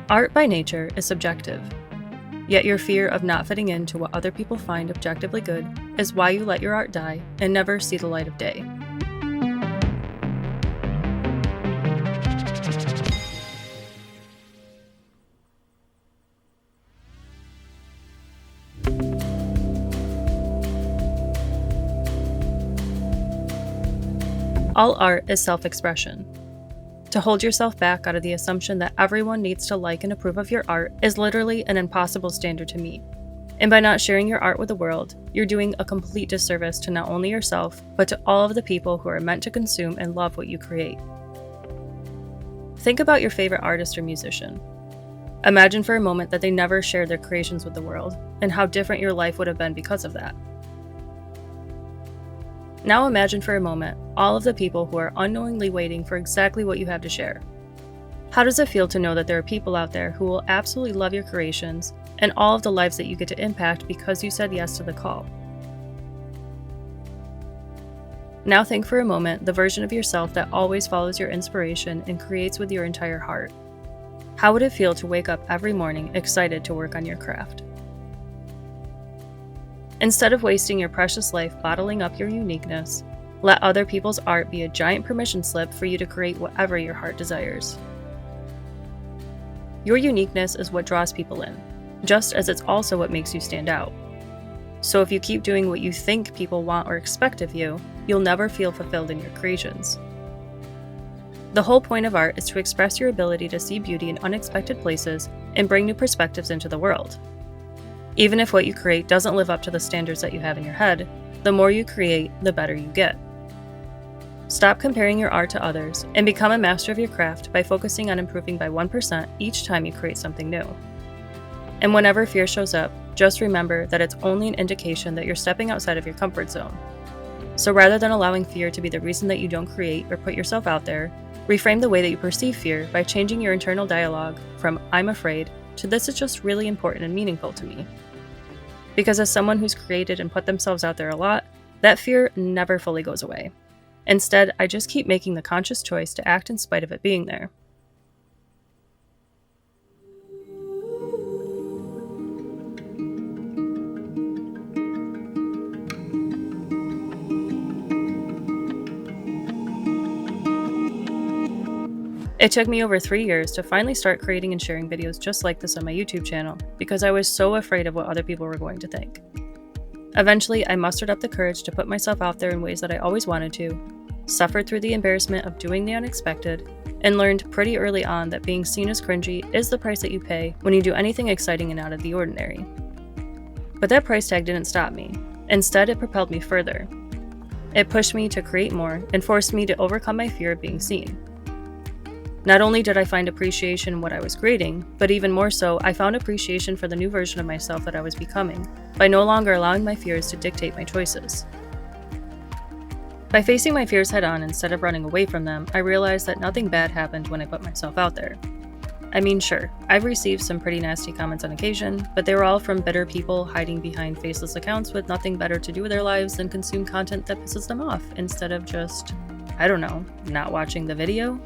Art by nature is subjective, yet your fear of not fitting into what other people find objectively good is why you let your art die and never see the light of day. All art is self-expression. To hold yourself back out of the assumption that everyone needs to like and approve of your art is literally an impossible standard to meet. And by not sharing your art with the world, you're doing a complete disservice to not only yourself, but to all of the people who are meant to consume and love what you create. Think about your favorite artist or musician. Imagine for a moment that they never shared their creations with the world, and how different your life would have been because of that. Now imagine for a moment all of the people who are unknowingly waiting for exactly what you have to share. How does it feel to know that there are people out there who will absolutely love your creations and all of the lives that you get to impact because you said yes to the call? Now think for a moment the version of yourself that always follows your inspiration and creates with your entire heart. How would it feel to wake up every morning excited to work on your craft? Instead of wasting your precious life bottling up your uniqueness, let other people's art be a giant permission slip for you to create whatever your heart desires. Your uniqueness is what draws people in, just as it's also what makes you stand out. So if you keep doing what you think people want or expect of you, you'll never feel fulfilled in your creations. The whole point of art is to express your ability to see beauty in unexpected places and bring new perspectives into the world. Even if what you create doesn't live up to the standards that you have in your head, the more you create, the better you get. Stop comparing your art to others and become a master of your craft by focusing on improving by 1% each time you create something new. And whenever fear shows up, just remember that it's only an indication that you're stepping outside of your comfort zone. So rather than allowing fear to be the reason that you don't create or put yourself out there, reframe the way that you perceive fear by changing your internal dialogue from "I'm afraid" to "this is just really important and meaningful to me." Because as someone who's created and put themselves out there a lot, that fear never fully goes away. Instead, I just keep making the conscious choice to act in spite of it being there. It took me over 3 years to finally start creating and sharing videos just like this on my YouTube channel because I was so afraid of what other people were going to think. Eventually, I mustered up the courage to put myself out there in ways that I always wanted to, suffered through the embarrassment of doing the unexpected, and learned pretty early on that being seen as cringy is the price that you pay when you do anything exciting and out of the ordinary. But that price tag didn't stop me. Instead, it propelled me further. It pushed me to create more and forced me to overcome my fear of being seen. Not only did I find appreciation in what I was creating, but even more so, I found appreciation for the new version of myself that I was becoming by no longer allowing my fears to dictate my choices. By facing my fears head on instead of running away from them, I realized that nothing bad happened when I put myself out there. I mean, sure, I've received some pretty nasty comments on occasion, but they were all from bitter people hiding behind faceless accounts with nothing better to do with their lives than consume content that pisses them off instead of just, I don't know, not watching the video?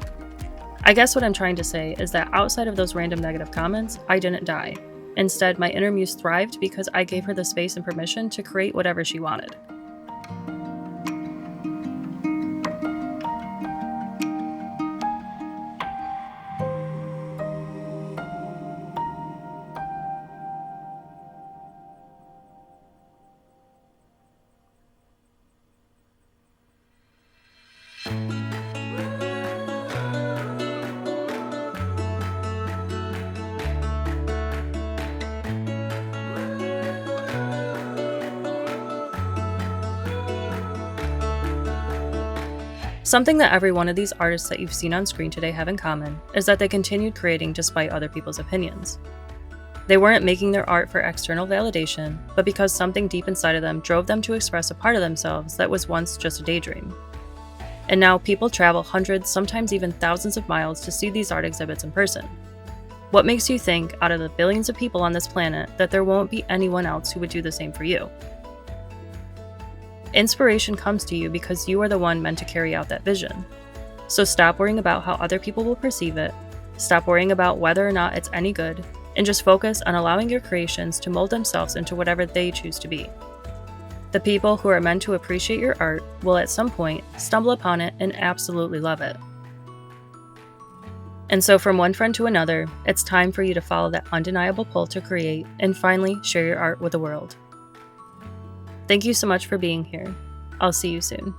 I guess what I'm trying to say is that outside of those random negative comments, I didn't die. Instead, my inner muse thrived because I gave her the space and permission to create whatever she wanted. Something that every one of these artists that you've seen on screen today have in common is that they continued creating despite other people's opinions. They weren't making their art for external validation, but because something deep inside of them drove them to express a part of themselves that was once just a daydream. And now people travel hundreds, sometimes even thousands of miles to see these art exhibits in person. What makes you think, out of the billions of people on this planet, that there won't be anyone else who would do the same for you? Inspiration comes to you because you are the one meant to carry out that vision. So stop worrying about how other people will perceive it, Stop worrying about whether or not it's any good, and just focus on allowing your creations to mold themselves into whatever they choose to be. The people who are meant to appreciate your art will at some point stumble upon it and absolutely love it. And so from one friend to another, it's time for you to follow that undeniable pull to create and finally share your art with the world. Thank you so much for being here. I'll see you soon.